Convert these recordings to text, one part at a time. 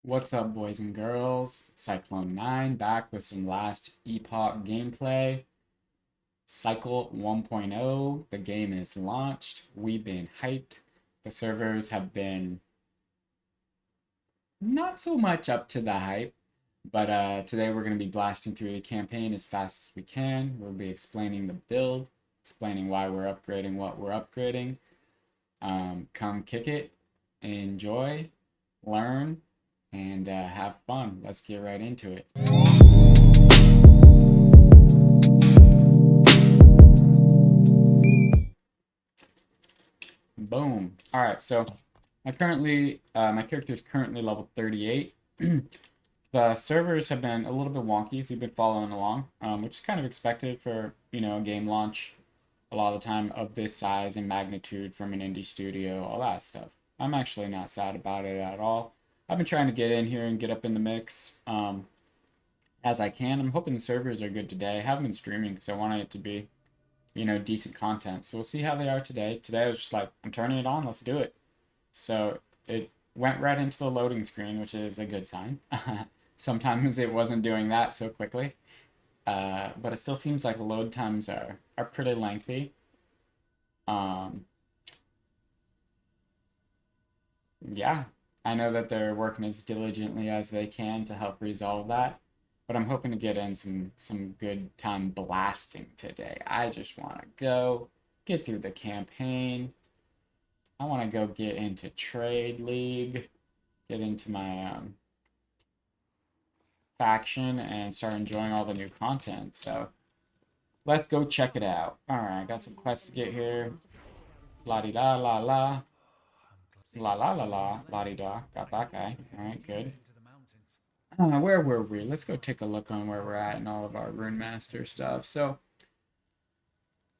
What's up, boys and girls? Cyclone 9 back with some Last Epoch gameplay. Cycle 1.0. The game is launched. We've been hyped. The servers have been not so much up to the hype, but today we're going to be blasting through the campaign as fast as we can. We'll be explaining the build, explaining why we're upgrading what we're upgrading. Come kick it, enjoy, learn, and have fun. Let's get right into it. Boom. All right, so my character is currently level 38. The servers have been a little bit wonky if you've been following along, which is kind of expected for, a game launch a lot of the time of this size and magnitude from an indie studio, all that stuff. I'm actually not sad about it at all. I've been trying to get in here and get up in the mix as I can. I'm hoping the servers are good today. I haven't been streaming because I wanted it to be, decent content. So we'll see how they are today. Today I was just like, I'm turning it on, let's do it. So it went right into the loading screen, which is a good sign. Sometimes it wasn't doing that so quickly. But it still seems like load times are pretty lengthy. Um, yeah, I know that they're working as diligently as they can to help resolve that, but I'm hoping to get in some good time blasting today. I just want to go get through the campaign. I want to go get into Trade League, get into my faction, and start enjoying all the new content. So let's go check it out. All right, got some quests to get here. La di la la la. La la la la. La di da. Got that guy. All right, good. Where were we? Let's go take a look on where we're at and all of our Runemaster stuff. So,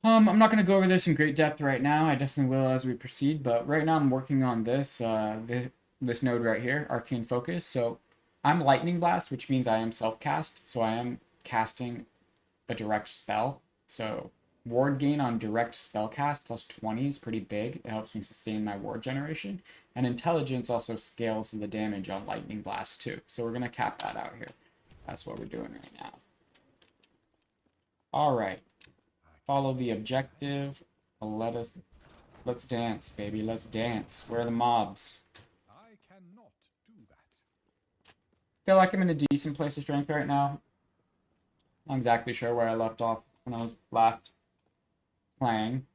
I'm not going to go over this in great depth right now. I definitely will as we proceed. But right now I'm working on this node right here, Arcane Focus. So I'm Lightning Blast, which means I am self-cast. So I am casting a direct spell. So ward gain on direct spell cast plus 20 is pretty big. It helps me sustain my ward generation. And intelligence also scales the damage on Lightning Blast too. So we're going to cap that out here. That's what we're doing right now. All right. Follow the objective. Let's dance, baby. Let's dance. Where are the mobs? I cannot do that. Feel like I'm in a decent place of strength right now. Not exactly sure where I left off when I was last playing,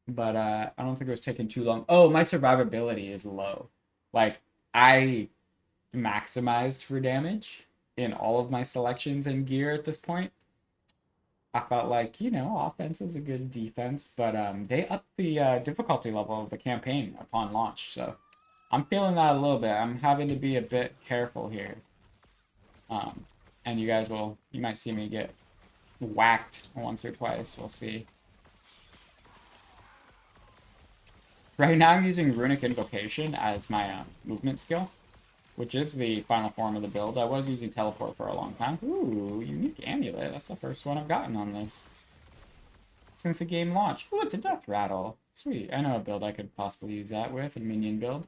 but I don't think it was taking too long. Oh, my survivability is low. Like, I maximized for damage in all of my selections and gear at this point. I felt like, offense is a good defense, but they upped the difficulty level of the campaign upon launch, so I'm feeling that a little bit. I'm having to be a bit careful here. And you might see me get whacked once or twice. We'll see. Right now I'm using Runic Invocation as my movement skill, which is the final form of the build. I was using Teleport for a long time. Ooh, unique amulet. That's the first one I've gotten on this since the game launched. Ooh, it's a Death Rattle. Sweet. I know a build I could possibly use that with, a minion build.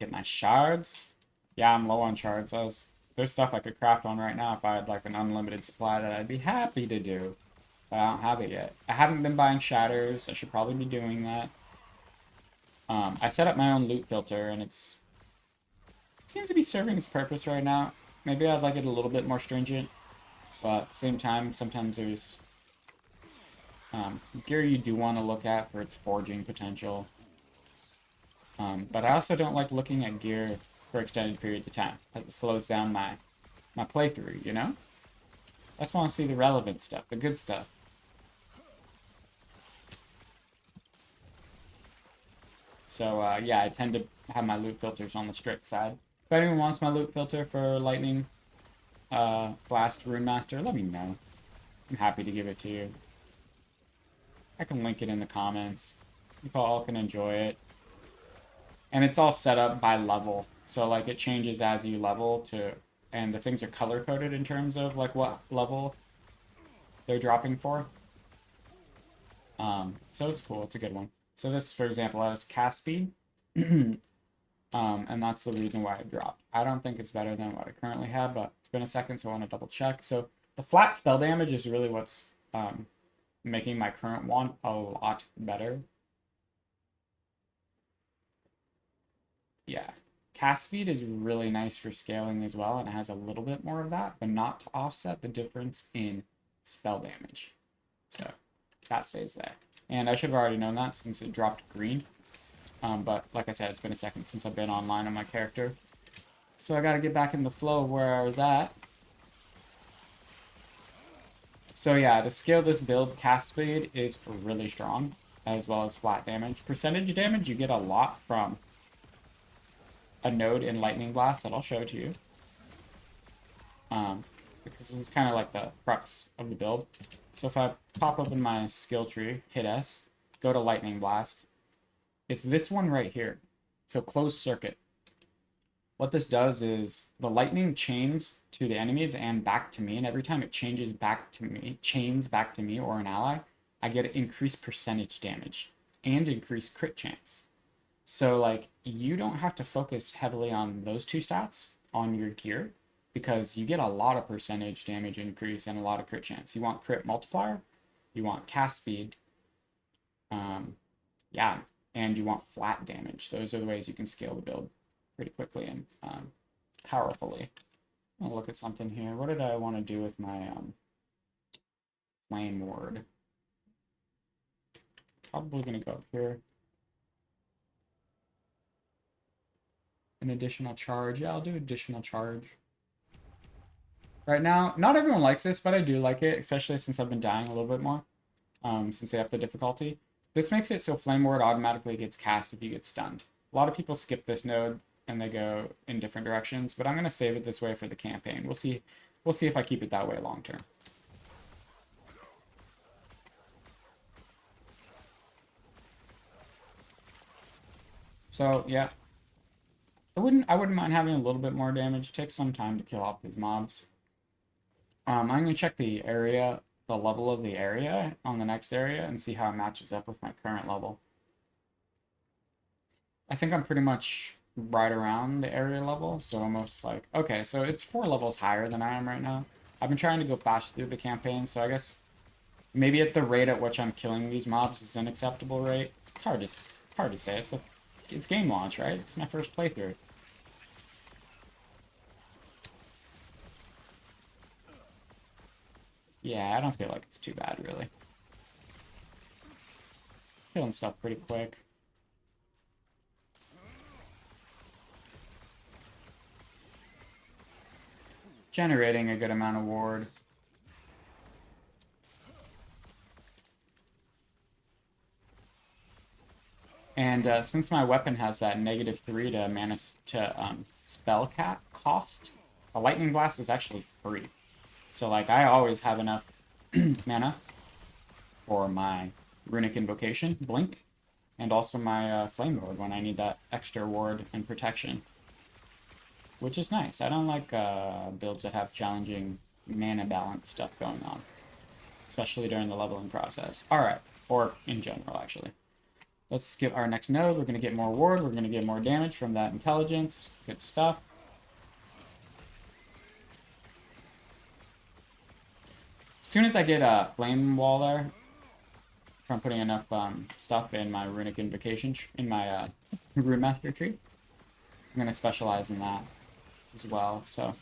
Get my shards. Yeah, I'm low on shards. There's stuff I could craft on right now if I had like an unlimited supply that I'd be happy to do. But I don't have it yet. I haven't been buying shatters. I should probably be doing that. I set up my own loot filter and it seems to be serving its purpose right now. Maybe I'd like it a little bit more stringent, but at the same time, sometimes there's gear you do want to look at for its forging potential. But I also don't like looking at gear for extended periods of time. That slows down my playthrough, you know? I just want to see the relevant stuff, the good stuff. So, yeah, I tend to have my loot filters on the strict side. If anyone wants my loot filter for Lightning Blast Runemaster, let me know. I'm happy to give it to you. I can link it in the comments. You all can enjoy it. And it's all set up by level. So, like, it changes as you level to... And the things are color-coded in terms of, like, what level they're dropping for. So it's cool. It's a good one. So this, for example, has cast speed. And that's the reason why I dropped. I don't think it's better than what I currently have, but it's been a second, so I want to double check. So the flat spell damage is really what's making my current wand a lot better. Yeah. Cast speed is really nice for scaling as well, and it has a little bit more of that, but not to offset the difference in spell damage. So that stays there. And I should have already known that since it dropped green. But like I said, it's been a second since I've been online on my character. So I got to get back in the flow of where I was at. So yeah, to scale this build, cast speed is really strong, as well as flat damage. Percentage damage, you get a lot from a node in Lightning Blast that I'll show to you. Because this is kind of like the crux of the build. So if I pop open my skill tree, hit S, go to Lightning Blast, it's this one right here. So closed circuit. What this does is the lightning chains to the enemies and back to me, and every time it changes back to me, chains back to me or an ally, I get increased percentage damage and increased crit chance. So like you don't have to focus heavily on those two stats on your gear because you get a lot of percentage damage increase and a lot of crit chance. You want crit multiplier, you want cast speed, yeah, and you want flat damage. Those are the ways you can scale the build pretty quickly and powerfully. I'll look at something here. What did I want to do with my flame ward? Probably gonna go up here. An additional charge. Yeah, I'll do additional charge. Right now, not everyone likes this, but I do like it, especially since I've been dying a little bit more. Since they have the difficulty. This makes it so Flame Ward automatically gets cast if you get stunned. A lot of people skip this node and they go in different directions, but I'm gonna save it this way for the campaign. We'll see if I keep it that way long term. So yeah. I wouldn't mind having a little bit more damage. It takes some time to kill off these mobs. I'm gonna check the area, the level of the area on the next area and see how it matches up with my current level. I think I'm pretty much right around the area level, so almost like, okay, so it's 4 levels higher than I am right now. I've been trying to go fast through the campaign, so I guess maybe at the rate at which I'm killing these mobs is an acceptable rate. It's hard to say. It's game launch, right? It's my first playthrough. Yeah, I don't feel like it's too bad, really. Killing stuff pretty quick. Generating a good amount of ward. And since my weapon has that -3 to mana to spell cap cost, a Lightning Blast is actually free. So like I always have enough mana for my Runic Invocation, Blink, and also my Flame Ward when I need that extra ward and protection. Which is nice. I don't like builds that have challenging mana balance stuff going on. Especially during the leveling process. Alright, or in general actually. Let's skip our next node. We're going to get more ward. We're going to get more damage from that intelligence. Good stuff. As soon as I get a flame wall there, from putting enough stuff in my runic invocation, in my Runemaster tree, I'm going to specialize in that as well. So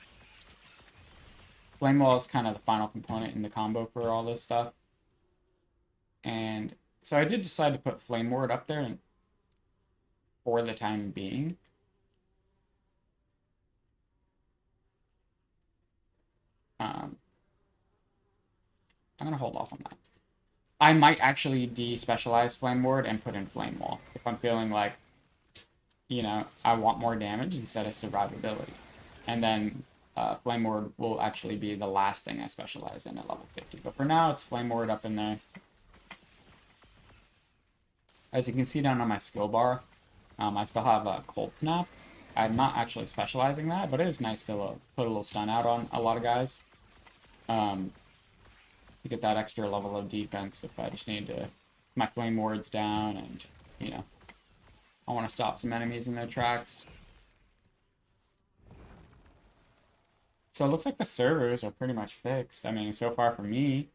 flame wall is kind of the final component in the combo for all this stuff. And so I did decide to put Flame Ward up there and for the time being. I'm going to hold off on that. I might actually de-specialize Flame Ward and put in Flame Wall if I'm feeling like, you know, I want more damage instead of survivability. And then Flame Ward will actually be the last thing I specialize in at level 50. But for now, it's Flame Ward up in there. As you can see down on my skill bar, I still have a Cold Snap. I'm not actually specializing that, but it is nice to put a little stun out on a lot of guys. To get that extra level of defense if I just need to... My Flame Ward's down and, you know, I want to stop some enemies in their tracks. So it looks like the servers are pretty much fixed. I mean, so far for me,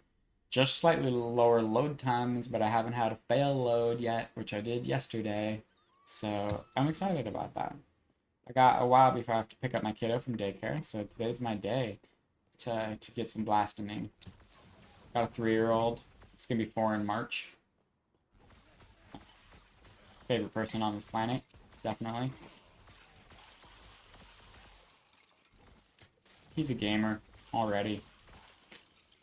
just slightly lower load times, but I haven't had a fail load yet, which I did yesterday. So I'm excited about that. I got a while before I have to pick up my kiddo from daycare, so today's my day to get some blasting in. Got a 3-year-old. It's gonna be 4 in March. Favorite person on this planet, definitely. He's a gamer already.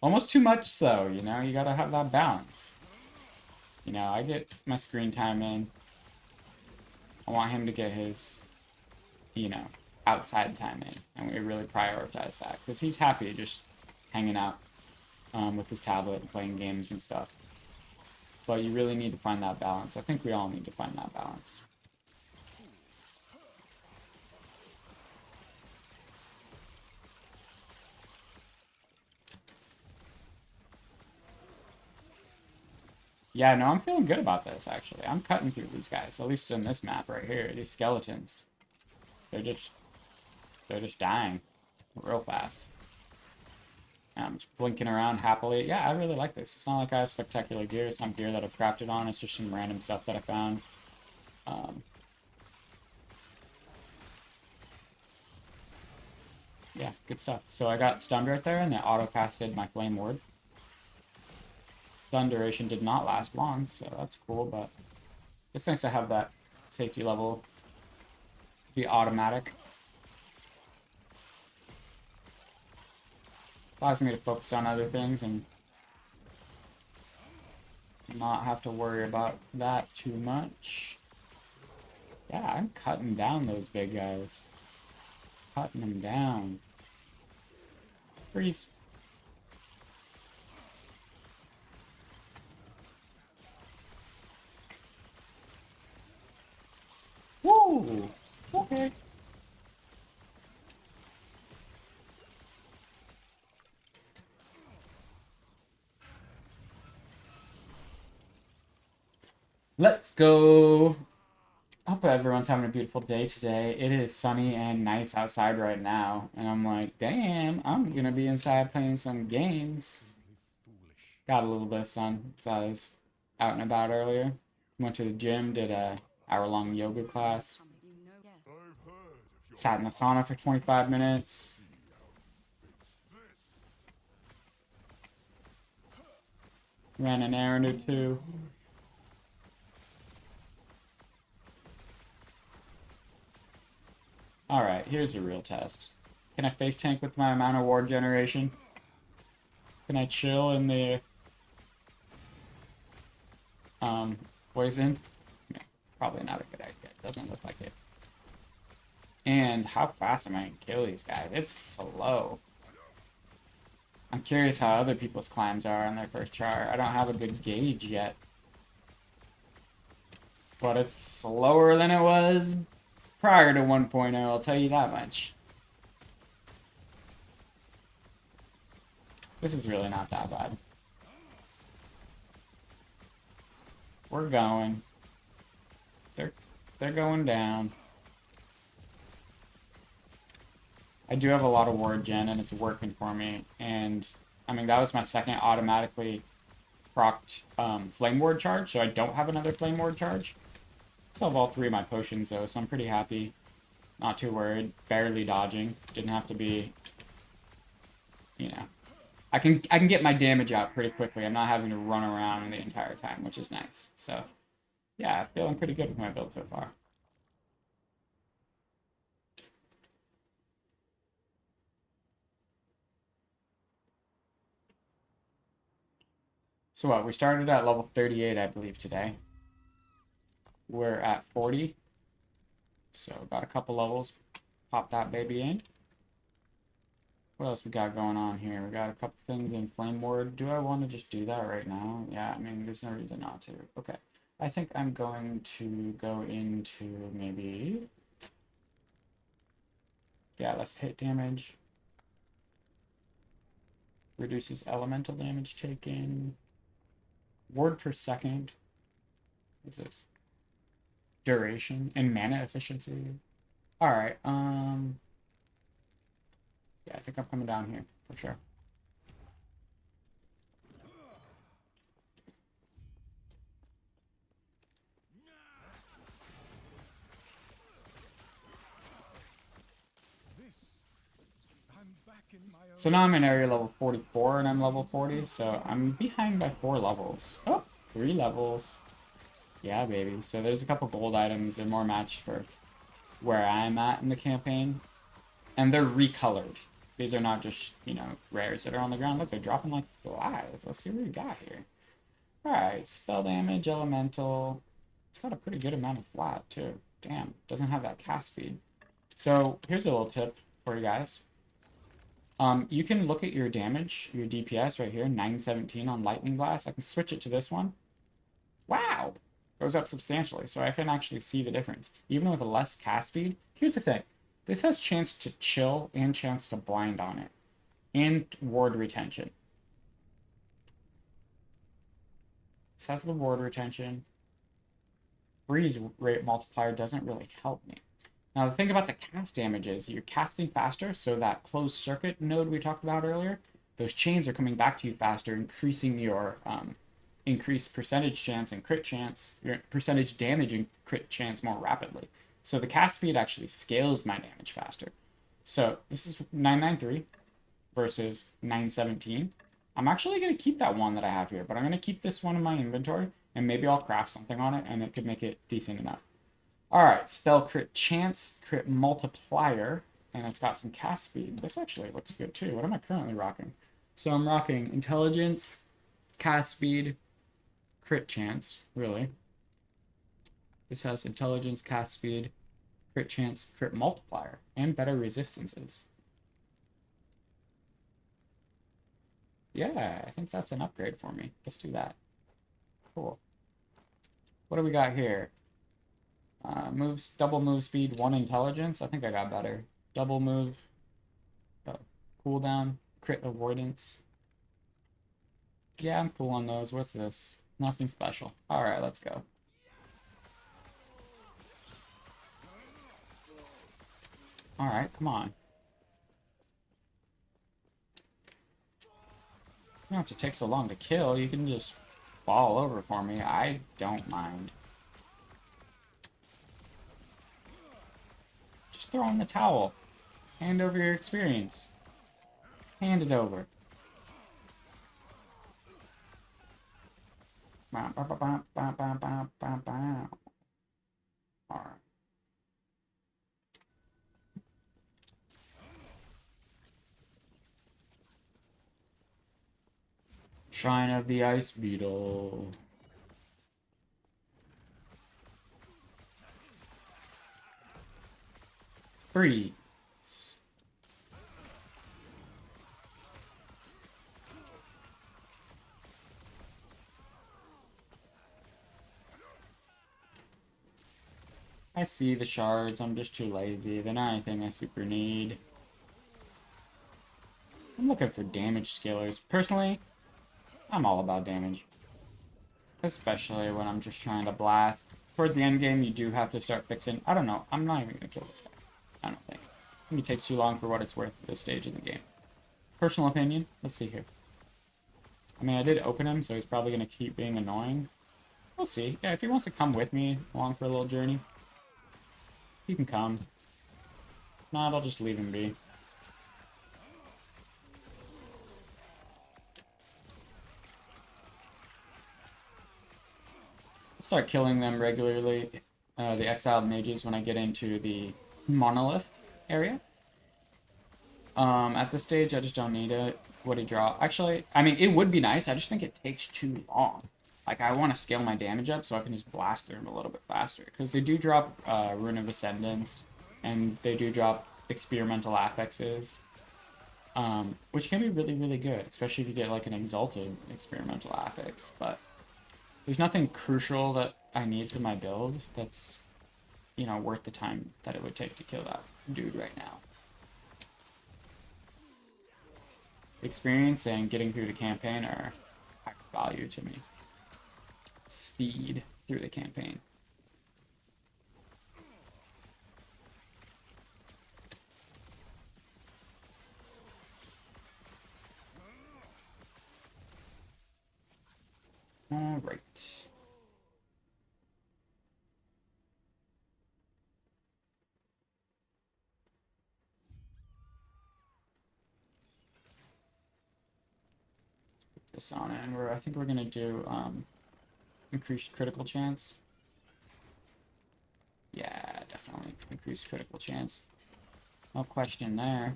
Almost too much so, you know? You gotta have that balance. You know, I get my screen time in. I want him to get his, you know, outside time in. And we really prioritize that. Because he's happy just hanging out with his tablet and playing games and stuff. But you really need to find that balance. I think we all need to find that balance. Yeah, no, I'm feeling good about this, actually. I'm cutting through these guys, at least in this map right here. These skeletons. They're just dying real fast. And I'm just blinking around happily. Yeah, I really like this. It's not like I have spectacular gear. It's not gear that I've crafted on. It's just some random stuff that I found. Yeah, good stuff. So I got stunned right there, and it auto-casted my Flame Ward. Stun duration did not last long, so that's cool, but it's nice to have that safety level be automatic. Allows me to focus on other things and not have to worry about that too much. Yeah, I'm cutting down those big guys. Cutting them down. Freeze. Whoa! Okay. Let's go. Hope everyone's having a beautiful day today. It is sunny and nice outside right now. And I'm like, damn, I'm going to be inside playing some games. Got a little bit of sun. So I was out and about earlier. Went to the gym, did a hour-long yoga class. Sat in the sauna for 25 minutes. Ran an errand or two. Alright, here's a real test. Can I face tank with my amount of ward generation? Can I chill in the poison? Yeah, probably not a good idea. It doesn't look like it. And how fast am I going to kill these guys? It's slow. I'm curious how other people's climbs are on their first char. I don't have a good gauge yet. But it's slower than it was prior to 1.0, I'll tell you that much. This is really not that bad. We're going. They're going down. I do have a lot of ward gen, and it's working for me. And, I mean, that was my second automatically procced Flame Ward charge, so I don't have another Flame Ward charge. Still have all 3 of my potions, though, so I'm pretty happy. Not too worried. Barely dodging. Didn't have to be, you know. I can get my damage out pretty quickly. I'm not having to run around the entire time, which is nice. So, yeah, feeling pretty good with my build so far. So what, we started at level 38, I believe, today. We're at 40. So got a couple levels. Pop that baby in. What else we got going on here? We got a couple things in Flame Ward. Do I want to just do that right now? Yeah, I mean, there's no reason not to. Okay. I think I'm going to go into maybe... Yeah, let's hit damage. Reduces elemental damage taken. Ward per second. What's this? duration, and mana efficiency. Alright, yeah, I think I'm coming down here, for sure. So now I'm in area level 44 and I'm level 40, so I'm behind by 4 levels. Oh, 3 levels. Yeah, baby. So there's a couple gold items and more matched for where I'm at in the campaign. And they're recolored. These are not just, you know, rares that are on the ground. Look, they're dropping like flies. Let's see what we got here. Alright, spell damage, elemental. It's got a pretty good amount of flat, too. Damn, doesn't have that cast speed. So here's a little tip for you guys. You can look at your damage, your DPS right here, 917 on Lightning Blast. I can switch it to this one. Wow! Goes up substantially, so I can actually see the difference. Even with a less cast speed. Here's the thing. This has chance to chill and chance to blind on it. And ward retention. This has the ward retention. Freeze rate multiplier doesn't really help me. Now, the thing about the cast damage is you're casting faster, so that closed circuit node we talked about earlier, those chains are coming back to you faster, increasing your increased percentage chance and crit chance, your percentage damage and crit chance more rapidly. So the cast speed actually scales my damage faster. So this is 993 versus 917. I'm actually going to keep that one that I have here, but I'm going to keep this one in my inventory, and maybe I'll craft something on it, and it could make it decent enough. Alright, spell crit chance, crit multiplier, and it's got some cast speed. This actually looks good too. What am I currently rocking? So I'm rocking intelligence, cast speed, crit chance, really. This has intelligence, cast speed, crit chance, crit multiplier, and better resistances. Yeah, I think that's an upgrade for me. Let's do that. Cool. What do we got here? Moves, double move speed, 1 intelligence. I think I got better. Double move, cooldown, crit avoidance. Yeah, I'm cool on those. What's this? Nothing special. Alright, let's go. Alright, come on. You don't have to take so long to kill. You can just fall over for me. I don't mind. Just throw in the towel. Hand over your experience. Hand it over. Alright. Shrine of the Ice Beetle. Freeze. I see the shards, I'm just too lazy. They're not anything I super need. I'm looking for damage scalers. Personally, I'm all about damage. Especially when I'm just trying to blast. Towards the end game, you do have to start fixing... I don't know. I'm not even going to kill this guy. I don't think. I think it takes too long for what it's worth at this stage in the game. Personal opinion. Let's see here. I mean, I did open him, so he's probably going to keep being annoying. We'll see. Yeah, if he wants to come with me along for a little journey, he can come. If not, I'll just leave him be. Start killing them regularly, the exiled mages, when I get into the monolith area. At this stage, I just don't need it. What do you draw? Actually, I mean, it would be nice. I just think it takes too long. Like, I want to scale my damage up so I can just blast through them a little bit faster. Because they do drop Rune of Ascendance, and they do drop experimental affixes, which can be really, really good, especially if you get, like, an exalted experimental affix. But there's nothing crucial that I need for my build that's, you know, worth the time that it would take to kill that dude right now. Experience and getting through the campaign are high value to me. Speed through the campaign. Alright. Put this on, and I think we're gonna do increased critical chance. Yeah, definitely increased critical chance. No question there.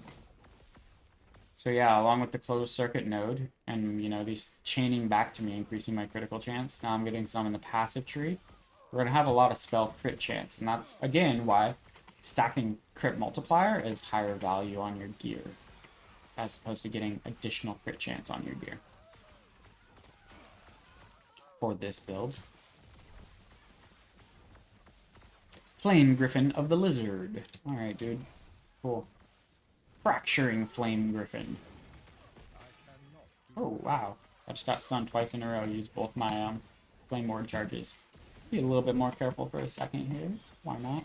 So yeah, along with the closed circuit node, and you know, these chaining back to me, increasing my critical chance. Now I'm getting some in the passive tree. We're gonna have a lot of spell crit chance, and that's again why stacking crit multiplier is higher value on your gear, as opposed to getting additional crit chance on your gear. For this build. Flame Griffin of the Lizard. Alright, dude. Cool. Fracturing Flame Griffin. Oh, wow. I just got stunned twice in a row. Used both my Flame Ward charges. Be a little bit more careful for a second here. Why not?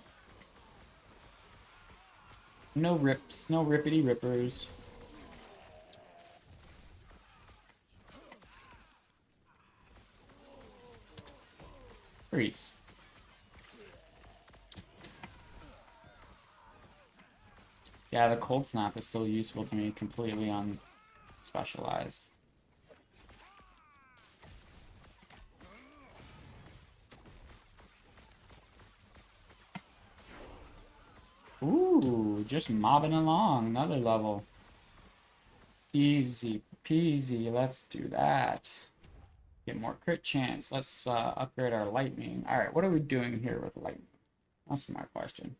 No rips. No rippity rippers. Freeze. Yeah, the Cold Snap is still useful to me completely on Specialized. Ooh, just mobbing along. Another level. Easy peasy. Let's do that. Get more crit chance. Let's upgrade our lightning. Alright, what are we doing here with lightning? That's my question.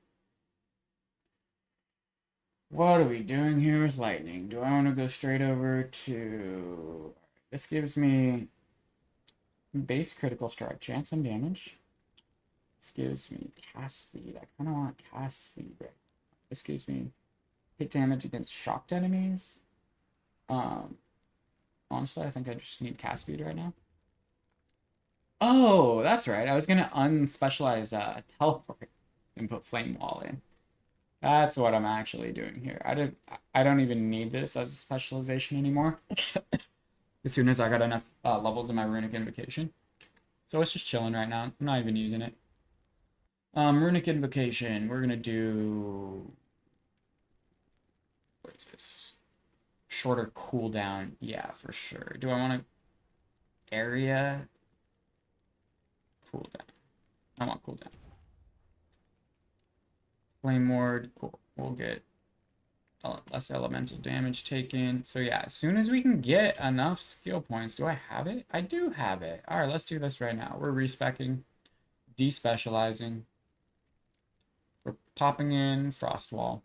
What are we doing here with lightning? Do I want to go straight over to... This gives me base critical strike chance and damage. This gives me cast speed. I kind of want cast speed. Right? This gives me hit damage against shocked enemies. Honestly, I think I just need cast speed right now. Oh, that's right. I was going to unspecialize teleport and put flame wall in. That's what I'm actually doing here. I don't even need this as a specialization anymore. As soon as I got enough levels in my Runic Invocation. So it's just chilling right now. I'm not even using it. Runic Invocation. We're gonna do... What is this? Shorter cooldown. Yeah, for sure. Do I want to... Area? Cooldown. I want cooldown. Flame Ward, cool. We'll get less elemental damage taken. So yeah, as soon as we can get enough skill points, do I have it? I do have it. All right, let's do this right now. We're respecking, despecializing. We're popping in Frost Wall.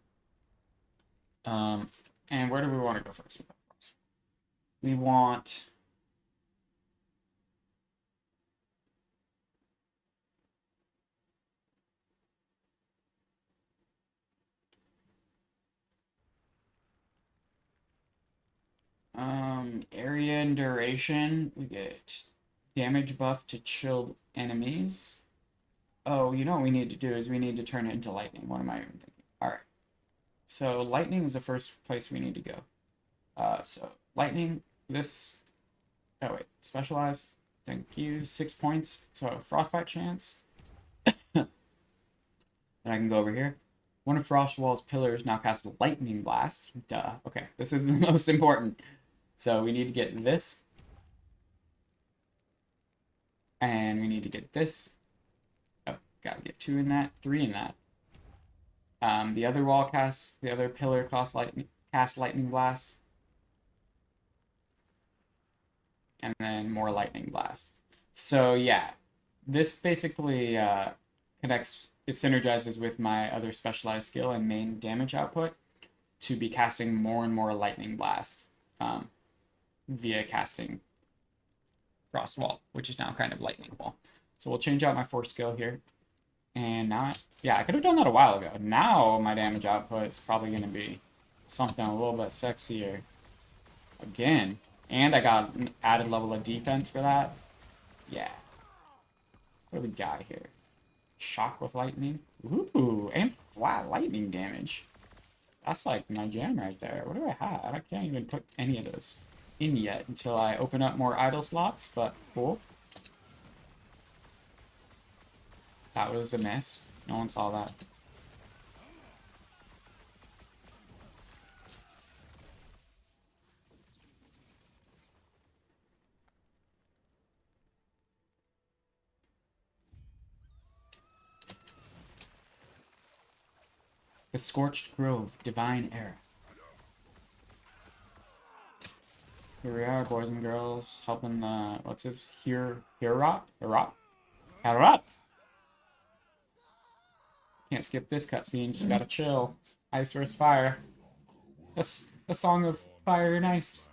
And where do we want to go first with that Frost? We want... area and duration. We get damage buff to chilled enemies. Oh, you know what we need to do is we need to turn it into lightning. What am I even thinking? Alright. So lightning is the first place we need to go. So lightning, this... Oh wait, specialized. Thank you. 6 points. So frostbite chance. Then I can go over here. One of Frostwall's pillars now casts Lightning Blast. Duh. Okay, this is the most important. So we need to get this. And we need to get this. Oh, gotta get 2 in that, 3 in that. The other wall casts, the other pillar cast Lightning Blast. And then more Lightning Blast. So yeah, this basically connects, it synergizes with my other specialized skill and main damage output to be casting more and more Lightning Blast via casting Frost Wall, which is now kind of Lightning Wall. So we'll change out my 4th skill here. And now, yeah, I could have done that a while ago. Now my damage output is probably going to be something a little bit sexier again. And I got an added level of defense for that. Yeah. What do we got here? Shock with lightning. Ooh, and flat lightning damage. That's like my jam right there. What do I have? I can't even put any of those in yet until I open up more idle slots, but cool. That was a miss. No one saw that. The Scorched Grove, Divine Era. Here we are, boys and girls, helping the, what's his, Hirot? Can't skip this cutscene, just gotta chill. Ice versus fire. That's a song of fire and ice.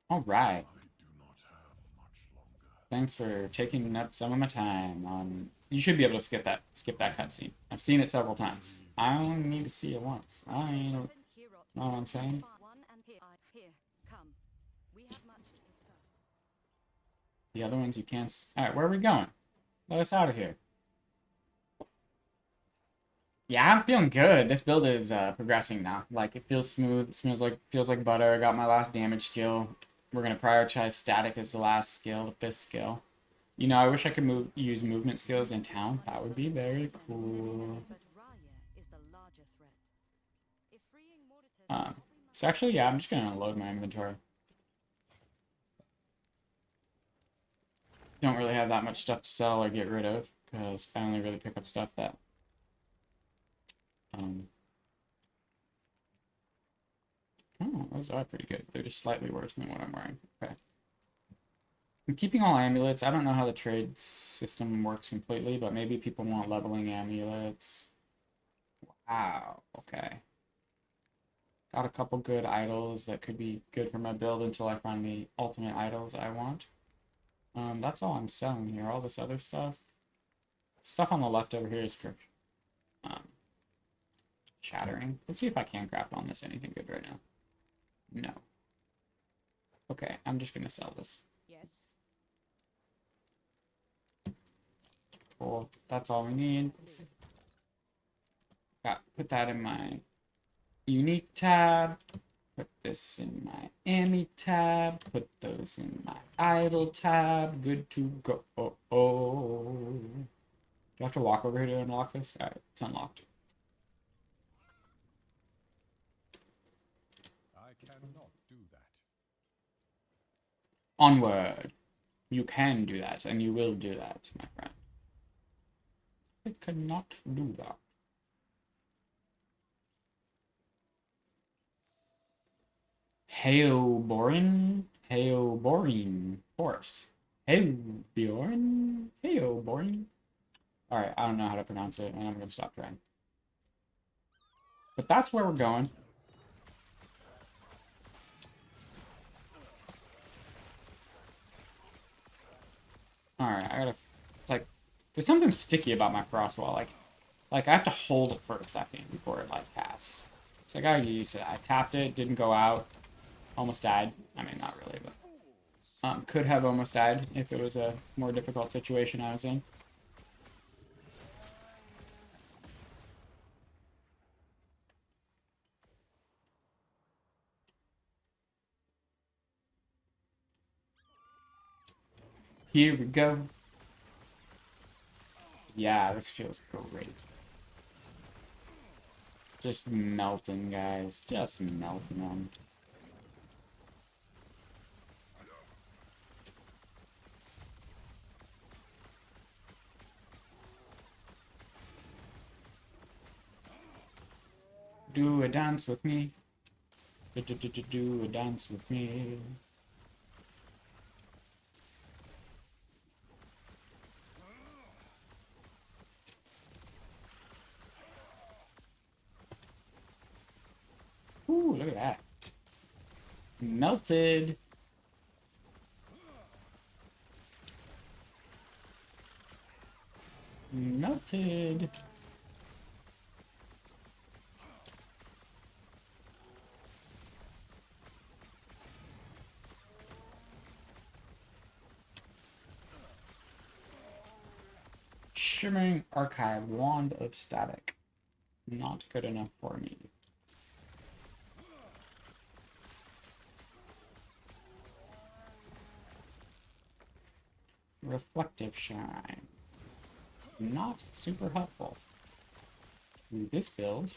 All right. Thanks for taking up some of my time. You should be able to skip that cutscene. I've seen it several times. I only need to see it once. I ain't know what I'm saying. The other ones you can't. All right, where are we going? Let us out of here. Yeah, I'm feeling good. This build is progressing now. Like, it feels smooth. It feels like butter. I got my last damage skill. We're gonna prioritize static as the last skill, the 5th skill. You know, I wish I could use movement skills in town. That would be very cool. So actually, yeah, I'm just gonna load my inventory. Don't really have that much stuff to sell or get rid of, because I only really pick up stuff that oh, those are pretty good. They're just slightly worse than what I'm wearing. Okay. I'm keeping all amulets. I don't know how the trade system works completely, but maybe people want leveling amulets. Wow, okay. Got a couple good idols that could be good for my build until I find the ultimate idols I want. That's all I'm selling here. All this other stuff. Stuff on the left over here is for shattering. Let's see if I can craft on this anything good right now. No. Okay, I'm just gonna sell this. Yes. Cool. That's all we need. Put that in my unique tab. Put this in my Ami tab. Put those in my idle tab. Good to go. Do I have to walk over here to unlock this? Alright, it's unlocked. I cannot do that. Onward. You can do that, and you will do that, my friend. I cannot do that. Heoborin Forest. Heoborin. Alright, I don't know how to pronounce it, and I'm gonna stop trying. But that's where we're going. Alright, I gotta... It's like... There's something sticky about my frostwall. Like I have to hold it for a second before it, like, casts. So I gotta get used to it. I tapped it, didn't go out. Almost died. I mean, not really, but... could have almost died if it was a more difficult situation I was in. Here we go. Yeah, this feels great. Just melting, guys. Just melting them. Do a dance with me. Do a dance with me. Ooh, look at that. Melted. Melted. Shimmering Archive, Wand of Static. Not good enough for me. Reflective Shine. Not super helpful. Do this build.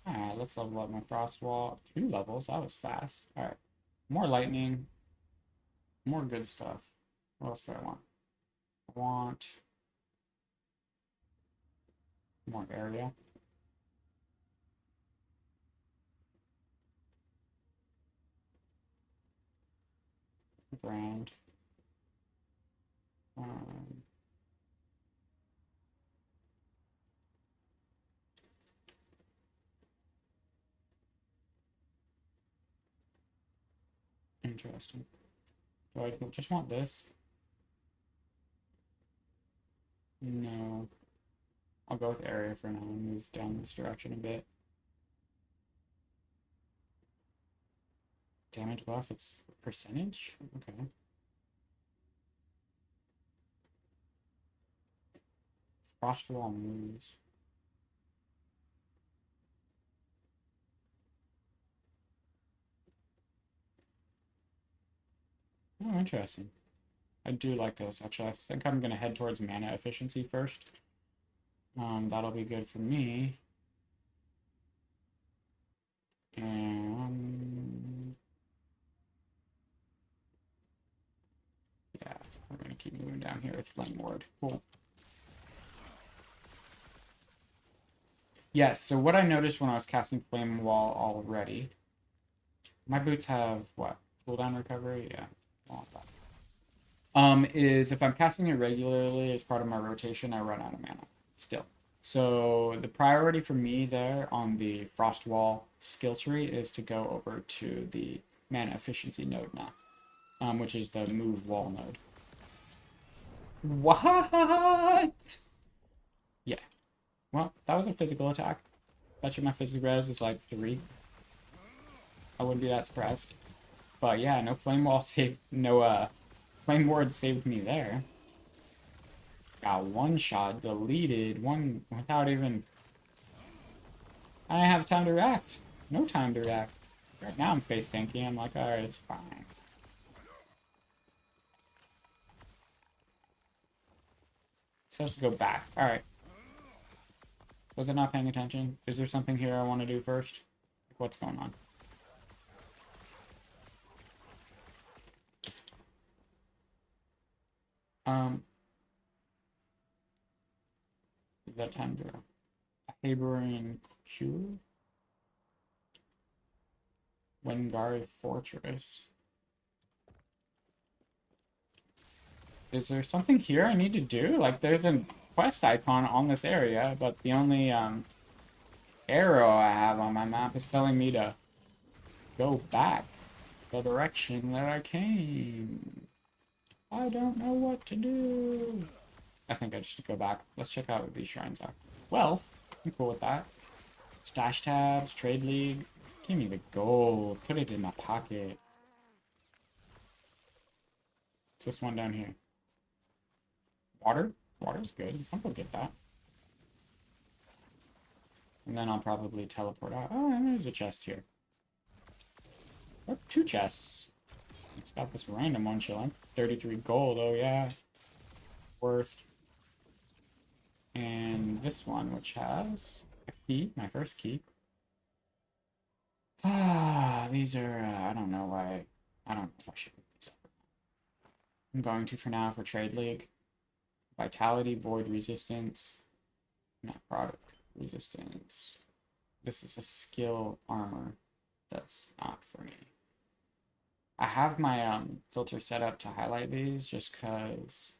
Alright, let's level up my Frost Wall. 2 levels, that was fast. Alright. More lightning. More good stuff. What else do I want? I want more area. Brand. Interesting. Do I just want this? No. I'll go with area for now and move down this direction a bit. Damage buff, it's percentage? Okay. Frost Wall moves. Oh, interesting. I do like this, actually. I think I'm going to head towards mana efficiency first. That'll be good for me. And yeah, we're going to keep moving down here with Flame Ward. Cool. Yes, so what I noticed when I was casting Flame Wall already, my boots have, what, cooldown recovery? Yeah, is if I'm casting it regularly as part of my rotation, I run out of mana still. So the priority for me there on the Frost Wall skill tree is to go over to the mana efficiency node now, which is the move wall node. What? Yeah. Well, that was a physical attack. Bet you my physical res is like 3. I wouldn't be that surprised. But yeah, no flame wall saved. No flame ward saved me there. Got one shot deleted. One without even. I didn't have time to react. No time to react. Right now I'm face tanking. I'm like, alright, it's fine. Supposed to go back. Alright. Was I not paying attention? Is there something here I want to do first? What's going on? The Tundra. Habering Cure? Wengari Fortress. Is there something here I need to do? Like, there's a quest icon on this area, but the only arrow I have on my map is telling me to go back the direction that I came. I don't know what to do. I think I just go back. Let's check out what these shrines are. Well, I'm cool with that. Stash tabs, trade league. Give me the gold. Put it in my pocket. It's this one down here. Water? Water's good. I'll go get that. And then I'll probably teleport out. Oh, and there's a chest here. Oh, 2 chests. It's got this random one chilling. 33 gold, oh yeah. Worth. And this one, which has a key, my first key. Ah, these are, I don't know why. I don't know if I should pick these up. I'm going to for now for Trade League. Vitality, Void Resistance. Necrotic Resistance. This is a skill armor. That's not for me. I have my filter set up to highlight these just because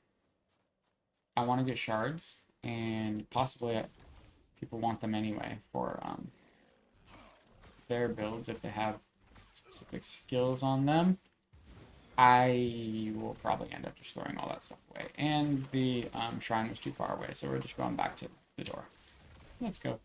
I want to get shards, and possibly people want them anyway for their builds if they have specific skills on them. I will probably end up just throwing all that stuff away. And the shrine was too far away, so we're just going back to the door. Let's go.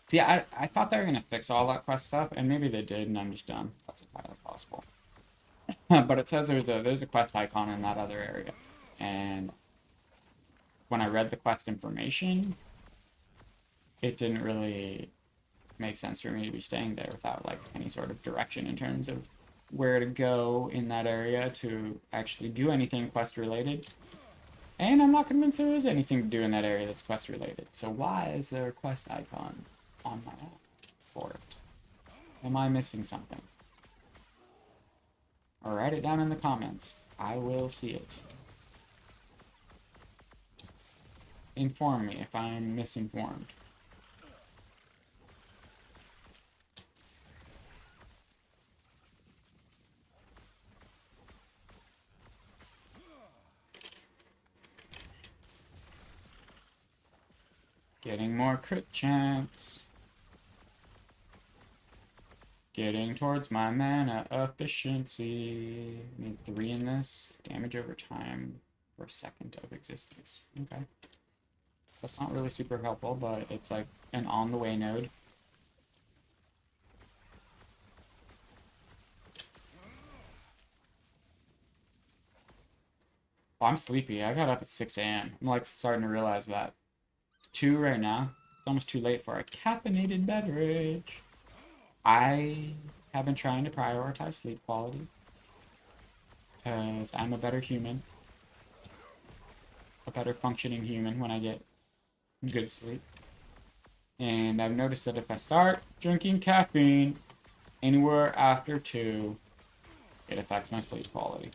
See, I thought they were gonna fix all that quest stuff, and maybe they did, and I'm just done. That's entirely possible. But it says there's a quest icon in that other area, and when I read the quest information, it didn't really make sense for me to be staying there without like any sort of direction in terms of where to go in that area to actually do anything quest related. And I'm not convinced there is anything to do in that area that's quest related. So why is there a quest icon on my app for it? Am I missing something? Or write it down in the comments. I will see it. Inform me if I'm misinformed. Getting more crit chance. Getting towards my mana efficiency. Need 3 in this. Damage over time for a second of existence. Okay. That's not really super helpful, but it's like an on-the-way node. Oh, I'm sleepy. I got up at 6 a.m. I'm like starting to realize that. It's 2 right now. It's almost too late for a caffeinated beverage. I have been trying to prioritize sleep quality because I'm a better human, a better functioning human when I get good sleep. And I've noticed that if I start drinking caffeine anywhere after 2, it affects my sleep quality.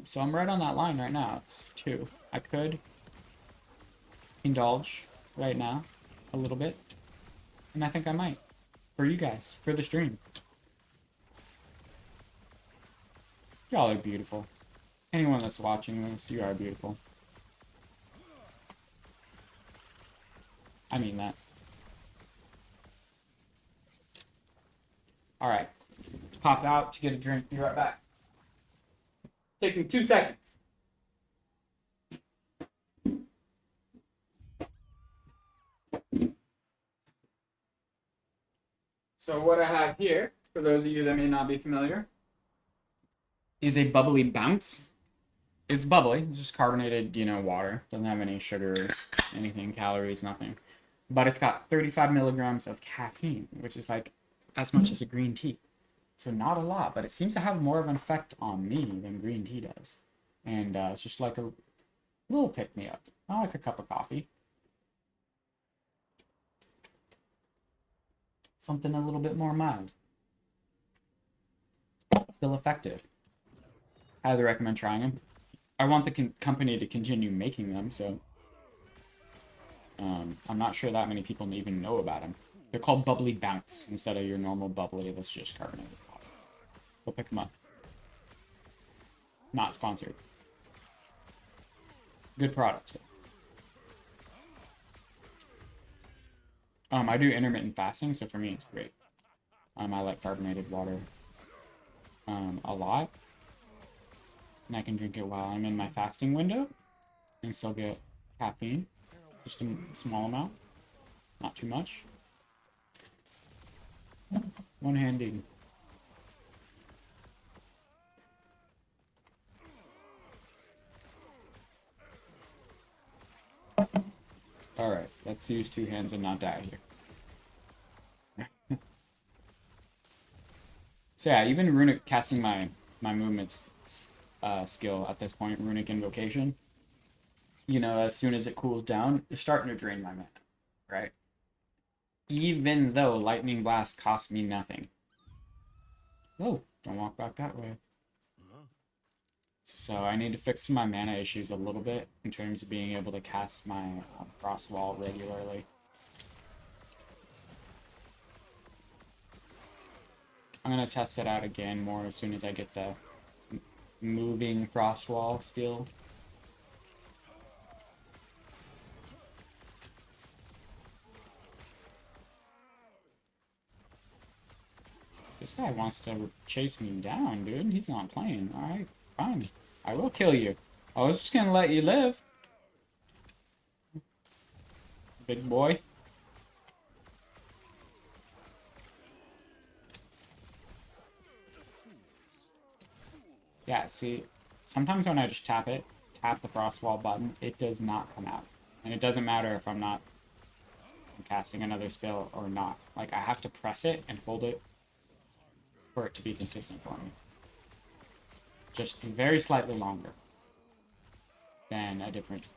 So I'm right on that line right now. It's 2. I could indulge right now a little bit. And I think I might. For you guys. For the stream. Y'all are beautiful. Anyone that's watching this, you are beautiful. I mean that. Alright. Pop out to get a drink. Be right back. Take me 2 seconds. So what I have here, for those of you that may not be familiar, is a bubbly bounce. It's bubbly, it's just carbonated, water. Doesn't have any sugar, anything, calories, nothing. But it's got 35 milligrams of caffeine, which is like as much as a green tea. So not a lot, but it seems to have more of an effect on me than green tea does. And it's just like a little pick-me-up. Not like a cup of coffee. Something a little bit more mild. Still effective. Highly recommend trying them. I want the company to continue making them, so I'm not sure that many people even know about them. They're called Bubbly Bounce instead of your normal bubbly that's just carbonated water. Go pick them up. Not sponsored. Good products. I do intermittent fasting, so for me it's great. I like carbonated water a lot. And I can drink it while I'm in my fasting window and still get caffeine. Just a small amount. Not too much. One-handed. Alright, let's use 2 hands and not die here. So yeah, even runic casting my movements skill at this point, runic invocation, as soon as it cools down, it's starting to drain my mana, right? Even though Lightning Blast costs me nothing. Whoa, don't walk back that way. So I need to fix my mana issues a little bit in terms of being able to cast my Frost Wall regularly. I'm going to test it out again more as soon as I get the moving Frost Wall skill. This guy wants to chase me down, dude. He's not playing. Alright, fine. I will kill you. I was just gonna let you live. big boy. Yeah, see, sometimes when I just tap the frost wall button, it does not come out. And it doesn't matter if I'm not casting another spell or not. Like, I have to press it and hold it for it to be consistent for me. Just very slightly longer than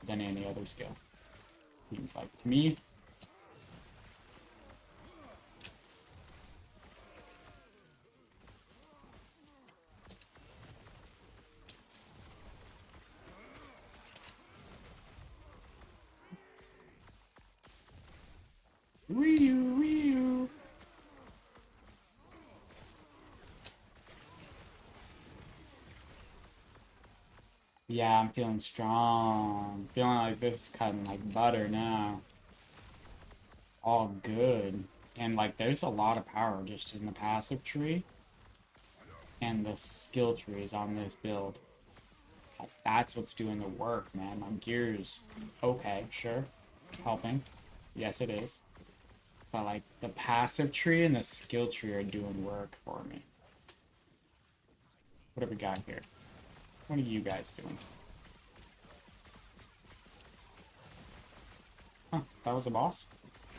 any other skill. Seems like to me. Ryu, Ryu. Yeah, I'm feeling strong. Feeling like this cutting like butter now. All good. And like there's a lot of power just in the passive tree and the skill trees on this build. Like, that's what's doing the work, man. My gear is okay, sure. Helping. Yes, it is. But like the passive tree and the skill tree are doing work for me. What have we got here? What are you guys doing? Huh, that was a boss?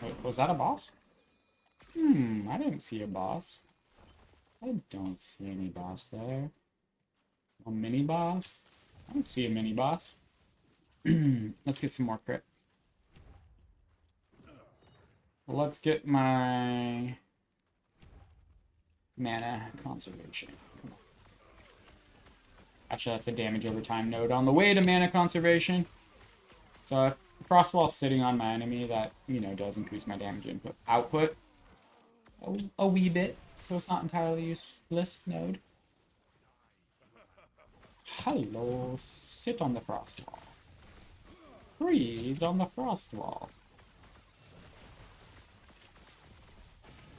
Wait, was that a boss? I didn't see a boss. I don't see any boss there. A mini boss? I don't see a mini boss. Let's get some more crit. Let's get my mana conservation. Come on. Actually, that's a damage over time node on the way to mana conservation. So if Frostwall's sitting on my enemy, that, you know, does increase my damage output a wee bit. So it's not entirely useless node. Hello, sit on the Frostwall. Freeze on the Frostwall.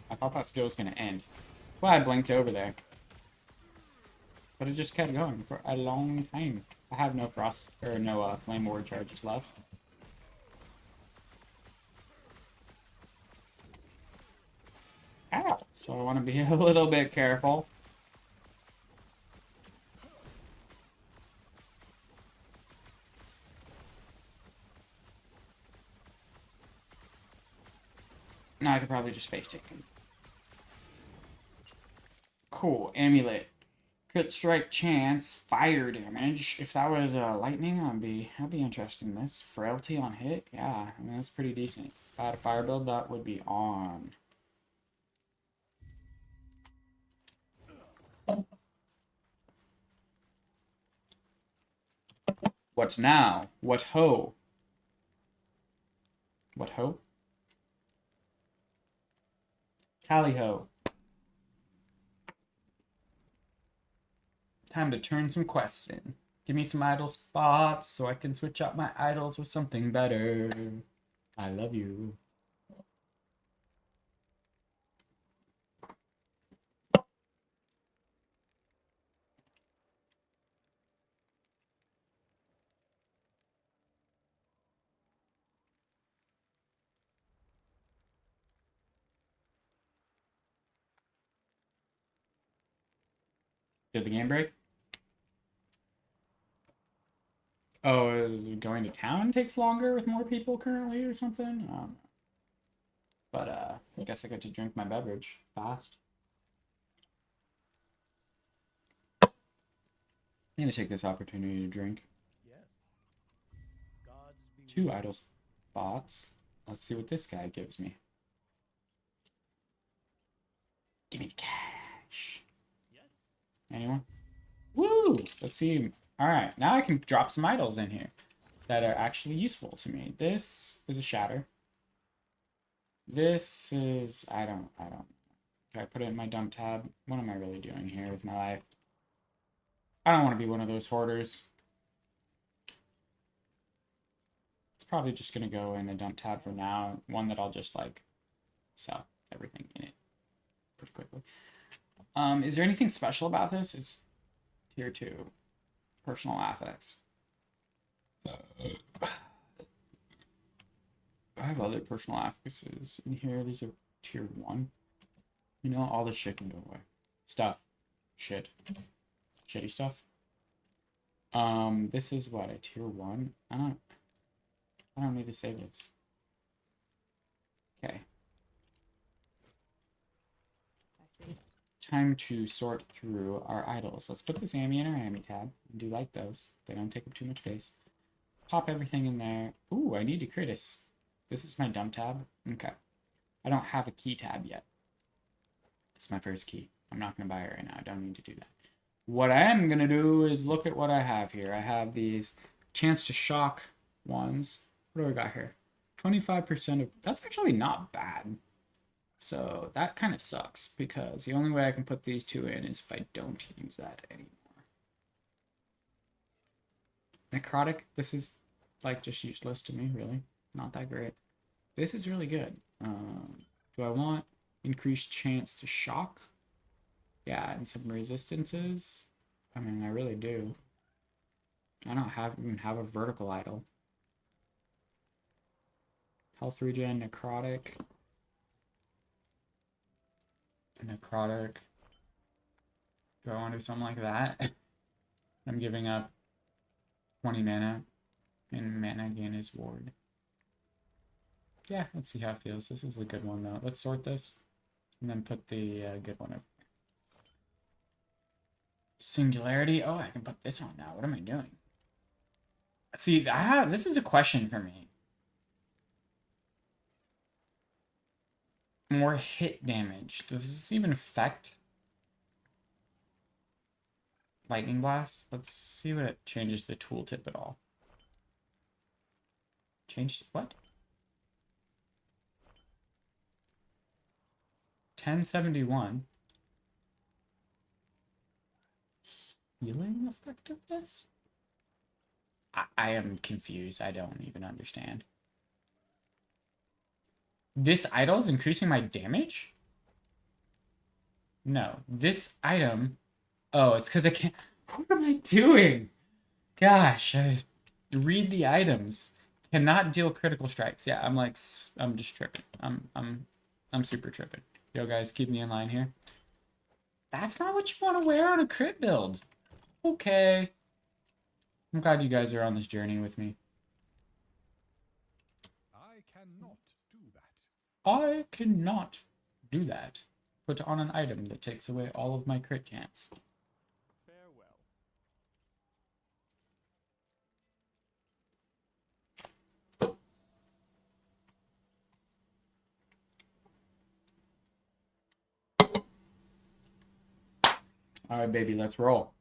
I thought that skill was going to end. That's why I blinked over there. But it just kept going for a long time. I have no flame ward charges left. Ow! So I want to be a little bit careful. Now I could probably just face take him. Cool, amulet. Crit strike chance, fire damage. If that was lightning, I'd be interested in this. Frailty on hit, yeah, I mean that's pretty decent. If I had a fire build, that would be on. What now? What ho? What ho? Tally ho. Time to turn some quests in. Give me some idle spots so I can switch out my idols with something better. I love you. Did the game break? Oh, going to town takes longer with more people currently or something? But I guess I get to drink my beverage fast. I'm gonna take this opportunity to drink. Yes. 2 idle spots. Let's see what this guy gives me. Give me the cash. Yes. Anyone? Woo! Let's see. Alright, now I can drop some idols in here that are actually useful to me. This is a shatter. This is... I don't... Do I put it in my dump tab? What am I really doing here with my life? I don't want to be one of those hoarders. It's probably just going to go in the dump tab for now. One that I'll just, like, sell everything in it pretty quickly. Is there anything special about this? It's tier 2. Personal affects. I have other personal affixes in here. These are tier 1. You know, all the shit can go away. Stuff. Shit. Shitty stuff. This is what, a tier 1? I don't need to save this. Okay. I see. Time to sort through our idols. Let's put this Ami in our Ami tab. I do like those. They don't take up too much space. Pop everything in there. Ooh, I need to create this is my dump tab. Okay. I don't have a key tab yet. It's my first key. I'm not going to buy it right now. I don't need to do that. What I am going to do is look at what I have here. I have these chance to shock ones. What do I got here? 25% of... That's actually not bad. So that kind of sucks because the only way I can put these two in is if I don't use that anymore. Necrotic, this is like just useless to me, really. Not that great. This is really good. Do I want increased chance to shock? Yeah, and some resistances. I mean, I really do. I don't even have a vertical idol. Health regen, necrotic. Necrotic. Do I want to do something like that? I'm giving up 20 mana, and mana gain is ward. Yeah, let's see how it feels. This is a good one, though. Let's sort this, and then put the good one over. Singularity. Oh, I can put this on now. What am I doing? See, this is a question for me. More hit damage. Does this even affect Lightning Blast? Let's see what it changes the tooltip at all. Changed what? 1071. Healing effectiveness? I am confused. I don't even understand. This idol is increasing my damage? No. This item... Oh, it's because I can't... What am I doing? Gosh, I read the items. Cannot deal critical strikes. Yeah, I'm just tripping. I'm super tripping. Yo, guys, keep me in line here. That's not what you want to wear on a crit build. Okay. I'm glad you guys are on this journey with me. I cannot do that. I cannot do that. Put on an item that takes away all of my crit chance. Farewell. Alright, baby, let's roll.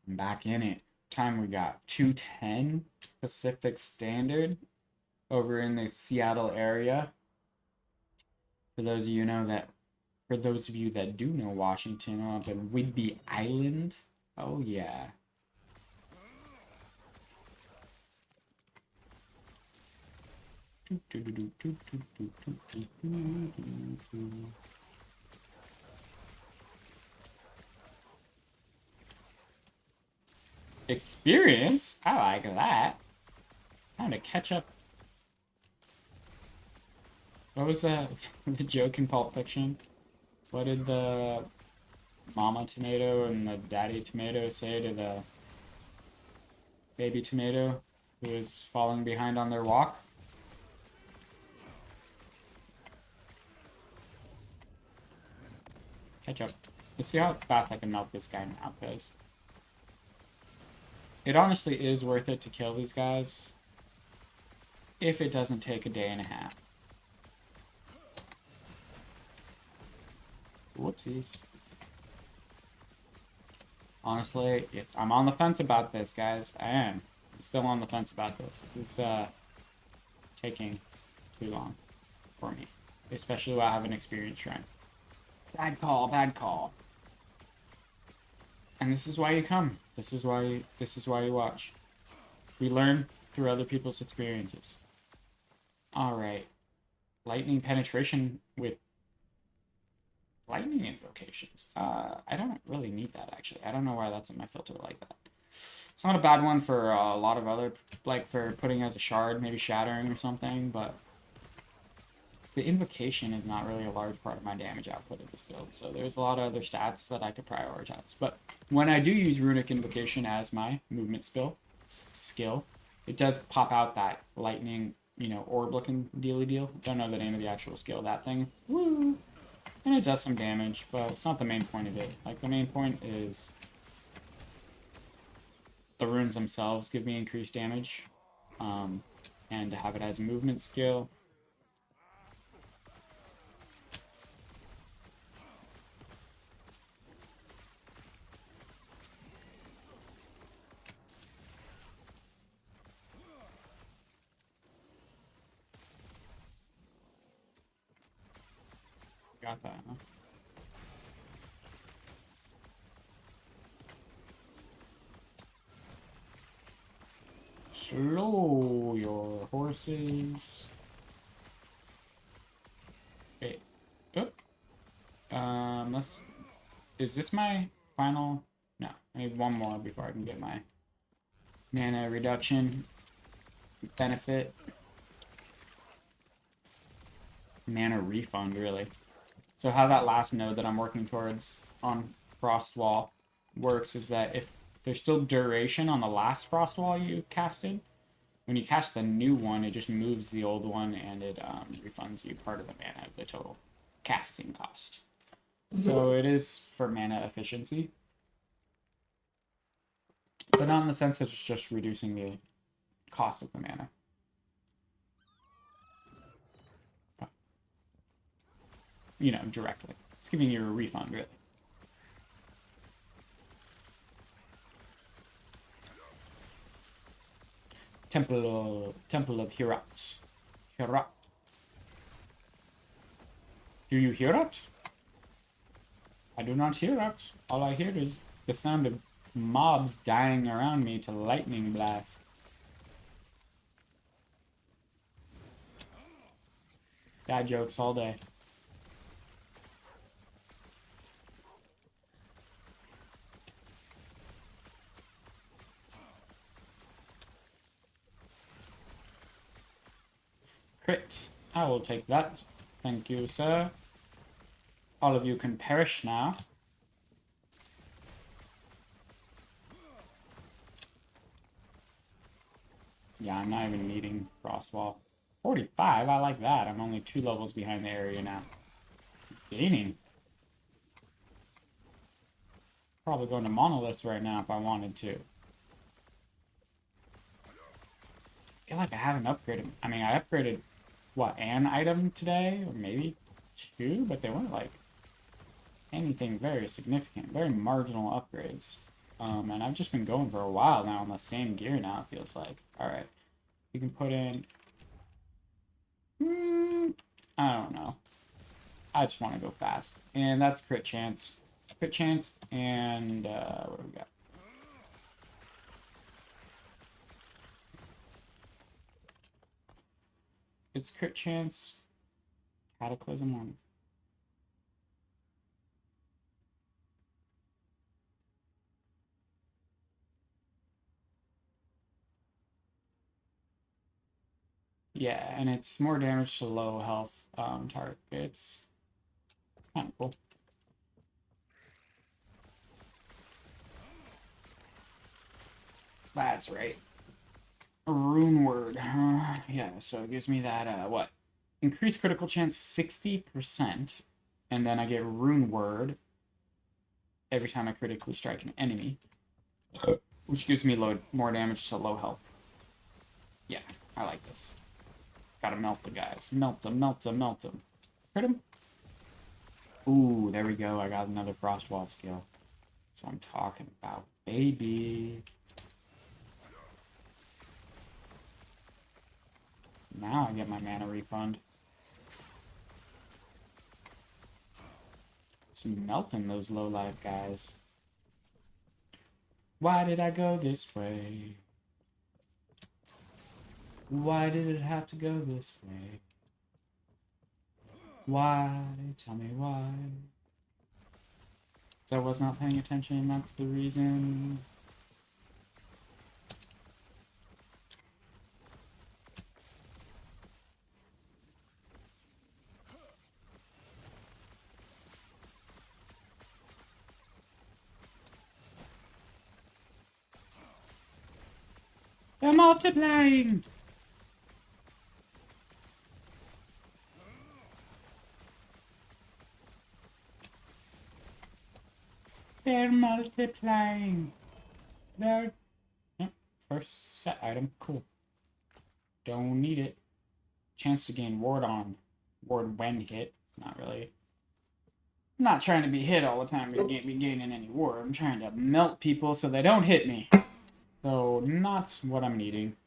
I'm back in it. Time we got 2:10 Pacific Standard over in the Seattle area. For those of you that do know Washington, up in Whidbey Island. Oh yeah. Experience? I like that. Time to catch up. What was the joke in Pulp Fiction? What did the mama tomato and the daddy tomato say to the baby tomato who was falling behind on their walk? Catch up. Let's see how fast I can melt this guy now, because it honestly is worth it to kill these guys if it doesn't take a day and a half. Whoopsies. Honestly, I'm on the fence about this, guys. I am. I'm still on the fence about this. It's taking too long for me, especially while I have an experience shrine. Bad call, bad call. And this is why you come. This is why you watch. We learn through other people's experiences. All right. Lightning penetration with lightning invocations. I don't really need that, actually. I don't know why that's in my filter like that. It's not a bad one for a lot of other, like for putting as a shard, maybe shattering or something, but the invocation is not really a large part of my damage output of this build, so there's a lot of other stats that I could prioritize. But when I do use Runic Invocation as my movement skill, it does pop out that lightning, orb-looking dealy deal. Don't know the name of the actual skill of that thing. Woo! And it does some damage, but it's not the main point of it. Like, the main point is the runes themselves give me increased damage, and to have it as a movement skill. Got that, huh? Slow your horses. Wait. Oh. Is this my final? No, I need one more before I can get my mana reduction benefit. Mana refund, really. So how that last node that I'm working towards on Frost Wall works is that if there's still duration on the last Frost Wall you casted, when you cast the new one, it just moves the old one and it refunds you part of the mana of the total casting cost. So it is for mana efficiency, but not in the sense that it's just reducing the cost of the mana. Directly. It's giving you a refund, really. Temple of Herat. Herat. Do you hear it? I do not hear it. All I hear is the sound of mobs dying around me to lightning blast. Dad jokes all day. Crit. I will take that. Thank you, sir. All of you can perish now. Yeah, I'm not even needing Frostwall. 45, I like that. I'm only 2 levels behind the area now. Gaining. Probably going to Monoliths right now if I wanted to. I feel like I haven't upgraded. I mean, I upgraded, what, an item today? Or maybe 2? But they weren't, like, anything very significant. Very marginal upgrades. And I've just been going for a while now on the same gear now, it feels like. Alright. You can put in... I don't know. I just want to go fast. And that's crit chance. Crit chance and... what do we got? It's crit chance. Cataclysm on... Yeah, and it's more damage to low health targets. It's kind of cool. That's right. Rune word. Yeah, so it gives me that, what? Increased critical chance 60%. And then I get rune word every time I critically strike an enemy. Which gives me more damage to low health. Yeah, I like this. Gotta melt the guys. Melt them, melt them, melt them. Crit them. Ooh, there we go. I got another Frostwall skill. That's what I'm talking about, baby. Now I get my mana refund. Just melting those low life guys. Why did I go this way? Why did it have to go this way? Why? Tell me why. So I was not paying attention, that's the reason. They're multiplying! They're multiplying! They're... Yep, first set item. Cool. Don't need it. Chance to gain ward on. Ward when hit. Not really. I'm not trying to be hit all the time to be gaining any ward. I'm trying to melt people so they don't hit me. So, not what I'm needing.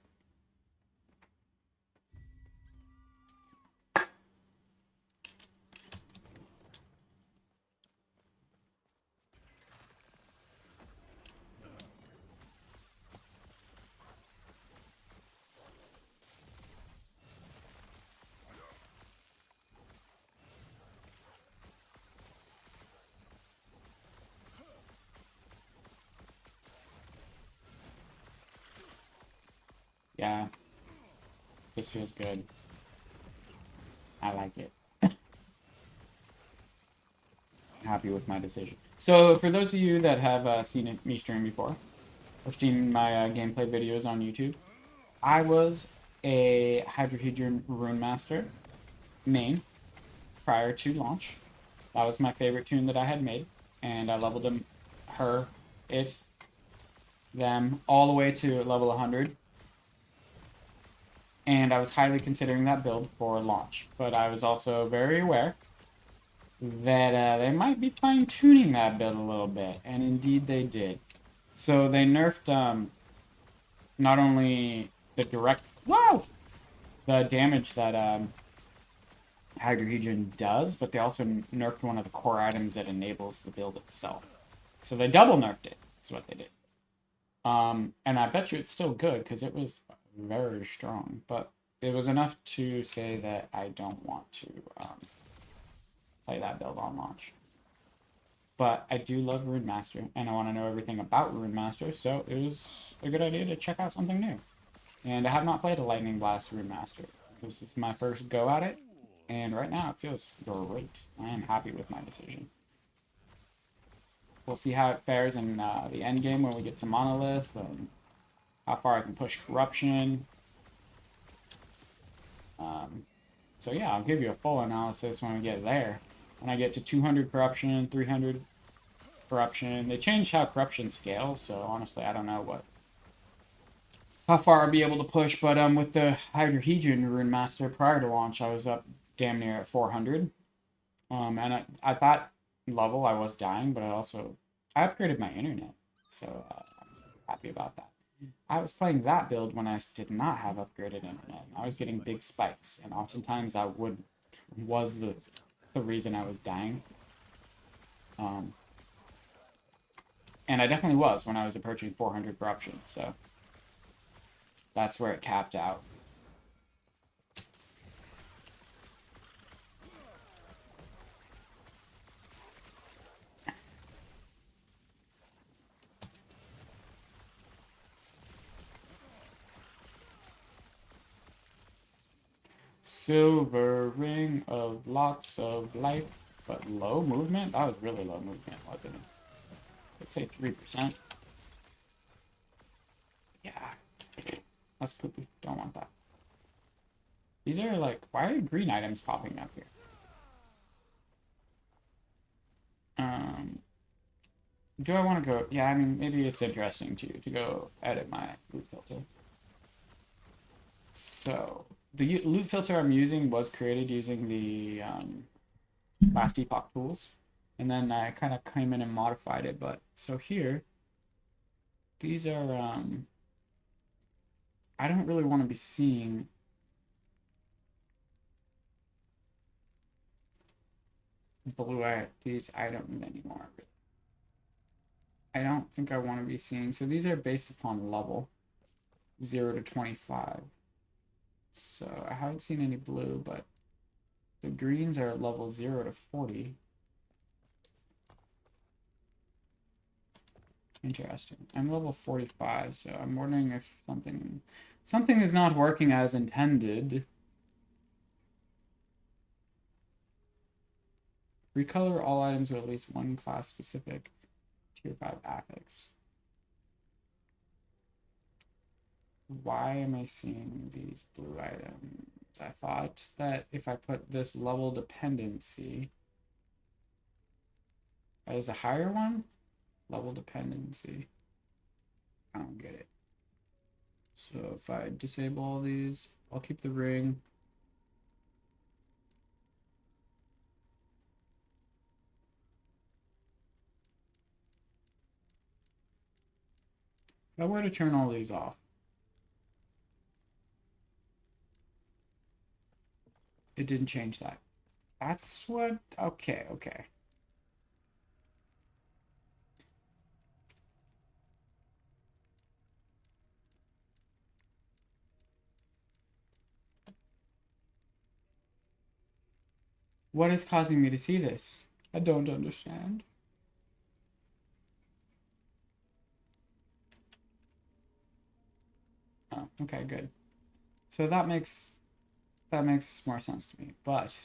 Yeah. This feels good. I like it. Happy with my decision. So, for those of you that have seen me stream before, or seen my gameplay videos on YouTube, I was a Hydrohedron Runemaster main prior to launch. That was my favorite tune that I had made, and I leveled them, her, it, them, all the way to level 100. And I was highly considering that build for launch, but I was also very aware that they might be fine-tuning that build a little bit, and indeed they did. So they nerfed not only the direct... Wow! The damage that Hydrohedron does, but they also nerfed one of the core items that enables the build itself. So they double nerfed it, is what they did. And I bet you it's still good, because it was very strong, but it was enough to say that I don't want to play that build on launch. But I do love Runemaster, and I want to know everything about Runemaster, so it was a good idea to check out something new. And I have not played a Lightning Blast Runemaster. This is my first go at it, and right now it feels great. I am happy with my decision. We'll see how it fares in the end game when we get to Monolith, and how far I can push Corruption. So yeah, I'll give you a full analysis when we get there. When I get to 200 Corruption, 300 Corruption. They changed how Corruption scales, so honestly, I don't know how far I'll be able to push, but with the Hydrohedron Runemaster prior to launch, I was up damn near at 400. And at that level, I was dying, but I upgraded my internet, so I'm happy about that. I was playing that build when I did not have upgraded internet. I was getting big spikes, and oftentimes that was the reason I was dying. And I definitely was when I was approaching 400 corruption, so that's where it capped out. Silver ring of lots of life, but low movement? That was really low movement, wasn't it? Let's say 3%. Yeah. That's poopy. Don't want that. These are like, why are green items popping up here? Do I want to go? Yeah, I mean, maybe it's interesting to go edit my loot filter. So, the loot filter I'm using was created using the Last Epoch tools. And then I kind of came in and modified it. But, so here, these are, I don't really want to be seeing these items anymore. I don't think I want to be seeing, so these are based upon level, 0 to 25. So I haven't seen any blue, but the greens are at level 0 to 40. Interesting. I'm level 45, so I'm wondering if something is not working as intended. Recolor all items with at least one class specific tier 5 affix. Why am I seeing these blue items? I thought that if I put this level dependency as a higher one, level dependency. I don't get it. So if I disable all these, I'll keep the ring. If I were to turn all these off, it didn't change that. That's what, okay, okay. What is causing me to see this? I don't understand. Oh, okay, good. So that makes more sense to me. But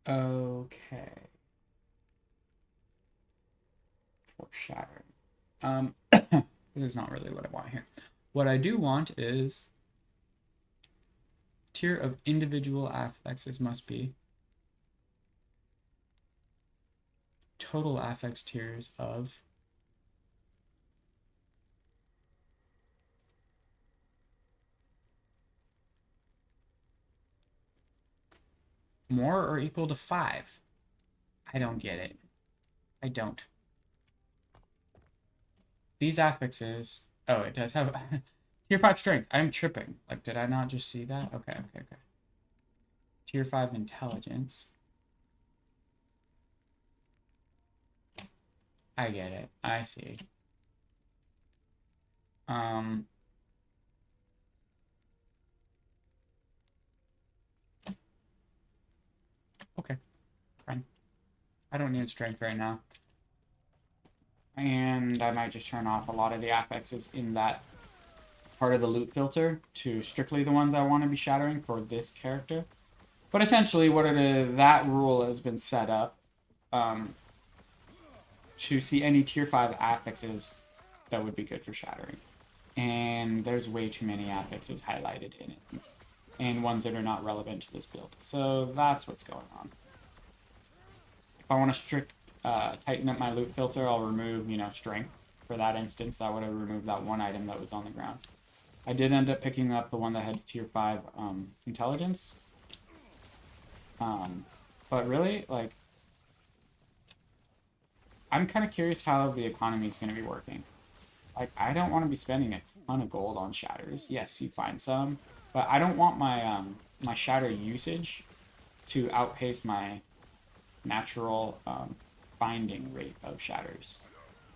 okay. Foreshadowing. This is not really what I want here. What I do want is tier of individual affixes must be total affix tiers of more or equal to 5. I don't get it. I don't. These affixes. Oh, it does have tier 5 strength. I'm tripping. Like, did I not just see that? Okay. Tier 5 intelligence. I get it. I see. Okay. Fine. I don't need strength right now. And I might just turn off a lot of the affixes in that part of the loot filter to strictly the ones I want to be shattering for this character. But essentially what it is, that rule has been set up to see any tier 5 affixes that would be good for shattering. And there's way too many affixes highlighted in it. And ones that are not relevant to this build. So that's what's going on. If I want to tighten up my loot filter, I'll remove, strength. For that instance, I would have removed that one item that was on the ground. I did end up picking up the one that had tier 5 intelligence. But really, like, I'm kind of curious how the economy is going to be working. Like, I don't want to be spending a ton of gold on shatters. Yes, you find some, but I don't want my my shatter usage to outpace my natural finding rate of shatters.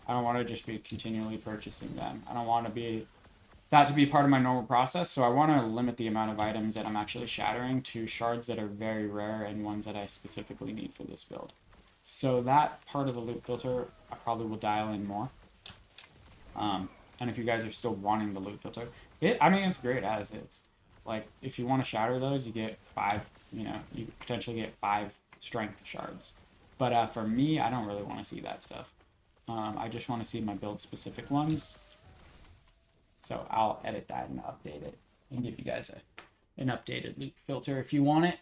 I don't want to just be continually purchasing them. I don't want to be that to be part of my normal process, so I want to limit the amount of items that I'm actually shattering to shards that are very rare and ones that I specifically need for this build. So that part of the loot filter, I probably will dial in more. And if you guys are still wanting the loot filter, I mean, it's great as is. Like, if you want to shatter those, you get 5, you potentially get 5 strength shards. But for me, I don't really want to see that stuff. I just want to see my build-specific ones. So I'll edit that and update it and give you guys an updated loot filter if you want it.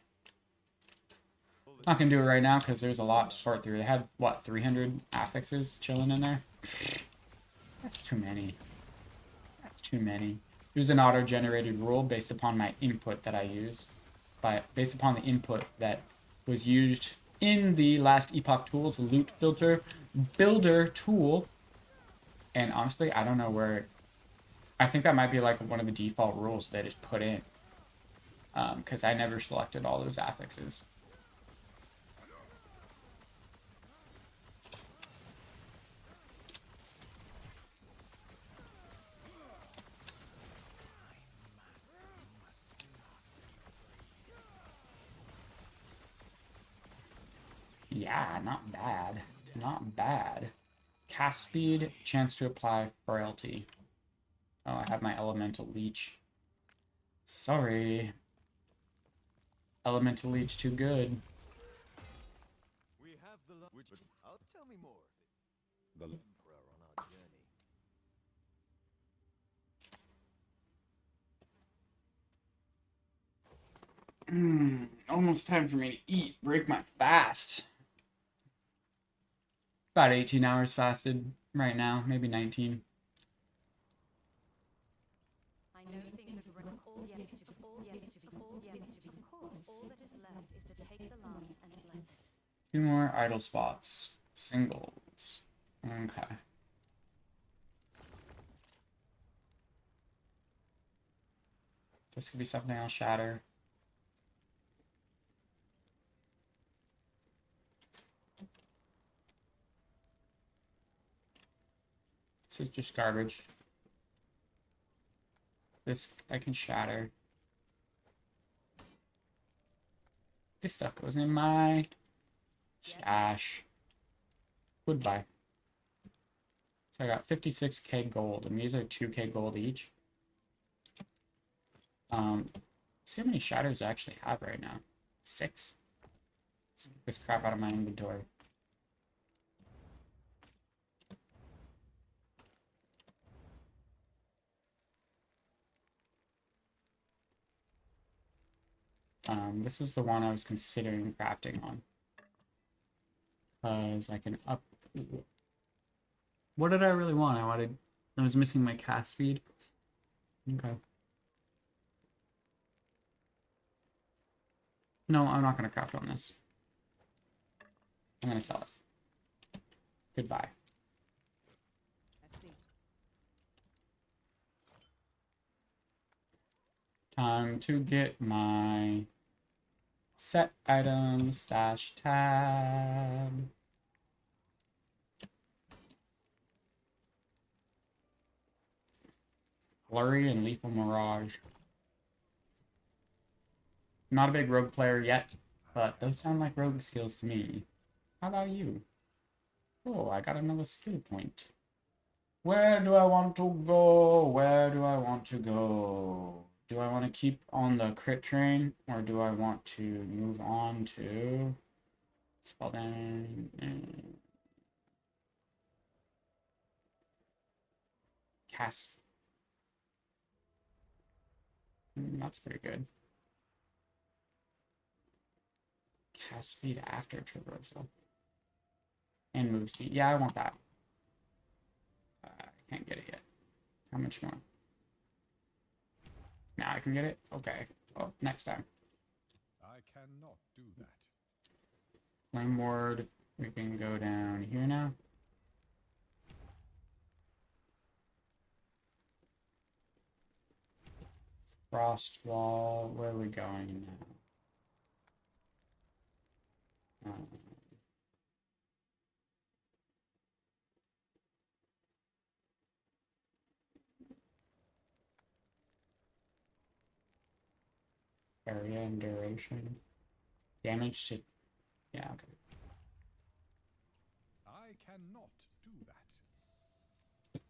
Not going to do it right now because there's a lot to sort through. They have, what, 300 affixes chilling in there? That's too many. That's too many. There's an auto-generated rule based upon my input that I use. Based upon the input that was used in the Last Epoch Tools loot filter builder tool. And honestly, I don't know where... I think that might be like one of the default rules they just put in. Because I never selected all those affixes. Yeah, not bad. Not bad. Cast speed, chance to apply frailty. Oh, I have my elemental leech. Sorry. Elemental leech too good. We have the which tell me more. The emperor on our journey. Almost time for me to eat. Break my fast. About 18 hours fasted right now, maybe 19. I know things are running all yet to be all yet to be all yet to be. Of course, all that is left is to take the lance and bless it. 2 more idle spots. Singles. Okay. This could be something I'll shatter. This is just garbage. This I can shatter. This stuff goes in my stash. Goodbye. So I got 56k gold, and these are 2k gold each. See how many shatters I actually have right now. 6. Let's get this crap out of my inventory. This is the one I was considering crafting on. Because I can up... What did I really want? I was missing my cast speed. Okay. No, I'm not going to craft on this. I'm going to sell it. Goodbye. I see. Time to get my set item stash tab. Flurry and Lethal Mirage. Not a big rogue player yet, but those sound like rogue skills to me. How about you? Oh, I got another skill point. Where do I want to go? Where do I want to go? Do I want to keep on the crit train, or do I want to move on to spell down? Cast. That's pretty good. Cast speed after traversal. And move speed. Yeah, I want that. I can't get it yet. How much more? Now I can get it? Okay. Well, next time. I cannot do that. Flame Ward. We can go down here now. Frost Wall. Where are we going now? Area and duration. Damage to... Yeah, okay. I cannot do that.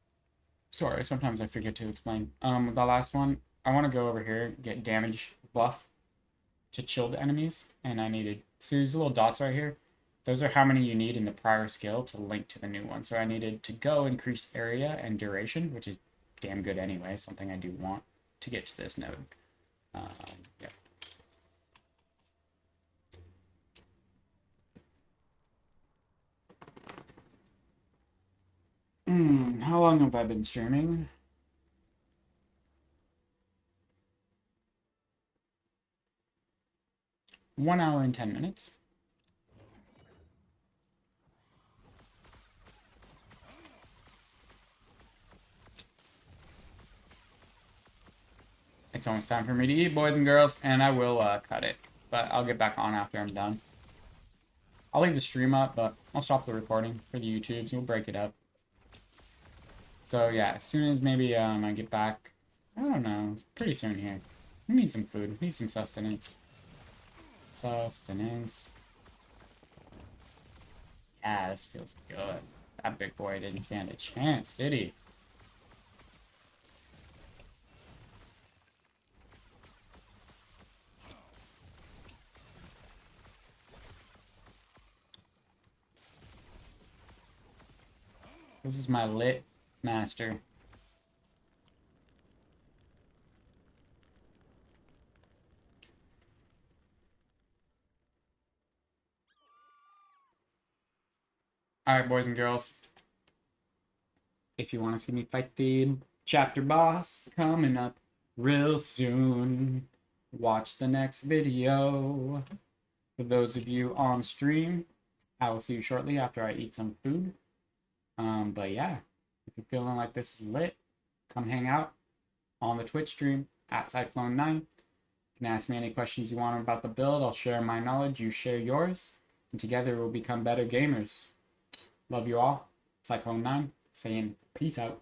Sorry, sometimes I forget to explain. The last one, I want to go over here, get damage buff to chilled enemies, and I needed... So these little dots right here, those are how many you need in the prior skill to link to the new one. So I needed to go increased area and duration, which is damn good anyway, something I do want to get to this node. Yeah. How long have I been streaming? One hour and 10 minutes. It's almost time for me to eat, boys and girls, and I will cut it. But I'll get back on after I'm done. I'll leave the stream up, but I'll stop the recording for the YouTubes. We'll break it up. So yeah, as soon as maybe I get back, I don't know, pretty soon here. We need some food. We need some sustenance. Sustenance. Yeah, this feels good. That big boy didn't stand a chance, did he? This is my lit master. Alright, boys and girls. If you want to see me fight the chapter boss coming up real soon, watch the next video. For those of you on stream, I will see you shortly after I eat some food. But yeah, if you're feeling like this is lit, come hang out on the Twitch stream at Cyclone9. You can ask me any questions you want about the build. I'll share my knowledge, you share yours, and together we'll become better gamers. Love you all. Cyclone9 saying peace out.